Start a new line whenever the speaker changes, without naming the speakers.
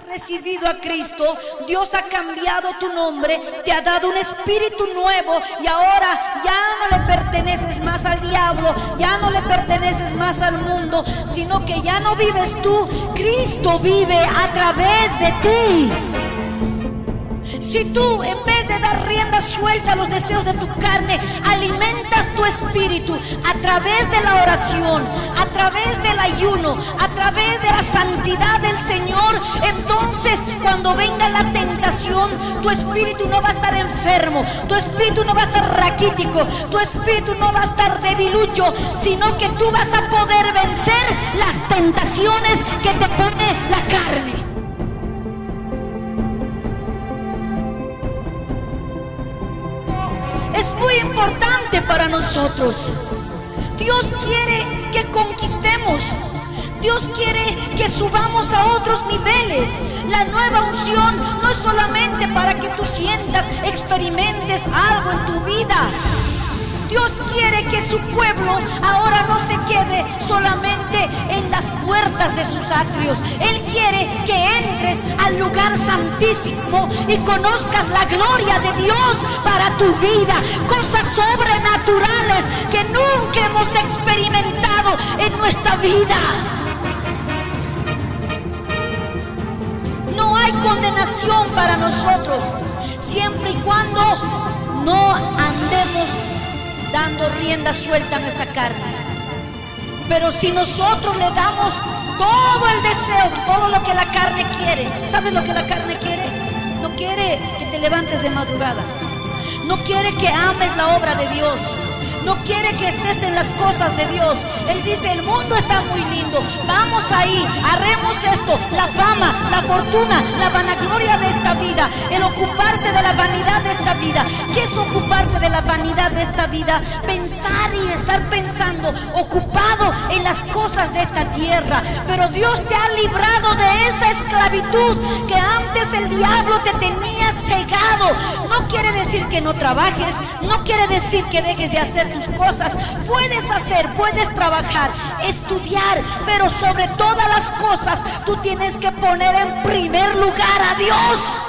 recibido a Cristo, Dios ha cambiado tu nombre, te ha dado un espíritu nuevo y ahora ya no le perteneces más al diablo, ya no le perteneces más al mundo, sino que ya no vives tú, Cristo vive a través de ti. Si tú, en vez de dar rienda suelta a los deseos de tu carne, alimentas tu espíritu a través de la oración, a través del ayuno, a través de la santidad del Señor, entonces cuando venga la tentación, tu espíritu no va a estar enfermo, tu espíritu no va a estar raquítico, tu espíritu no va a estar debilucho, sino que tú vas a poder vencer las tentaciones que te pone la carne. Es muy importante para nosotros. Dios quiere que conquistemos. Dios quiere que subamos a otros niveles. La nueva unción no es solamente para que tú sientas, experimentes algo en tu vida. Dios quiere que su pueblo ahora no se quede solamente en las puertas de sus atrios. Él quiere que entres al lugar santísimo y conozcas la gloria de Dios para tu vida. Cosas sobrenaturales que nunca hemos experimentado en nuestra vida. No hay condenación para nosotros, siempre y cuando no andemos dando rienda suelta a nuestra carne. Pero si nosotros le damos todo el deseo, todo lo que la carne quiere, ¿sabes lo que la carne quiere? No quiere que te levantes de madrugada, no quiere que ames la obra de Dios, no quiere que estés en las cosas de Dios. Él dice: el mundo está muy lindo, vamos ahí, haremos esto, la fama, la fortuna, la vanagloria de esta vida, el ocuparse de la vanidad de esta vida. ¿Qué es ocuparse de la vanidad de esta vida? Pensar y estar pensando, ocupado en las cosas de esta tierra. Pero Dios te ha librado de esa esclavitud que antes el diablo te tenía cegado. No quiere decir que no trabajes, no quiere decir que dejes de hacer tus cosas. Puedes hacer, puedes trabajar, estudiar, pero sobre todas las cosas tú tienes que poner en primer lugar a Dios.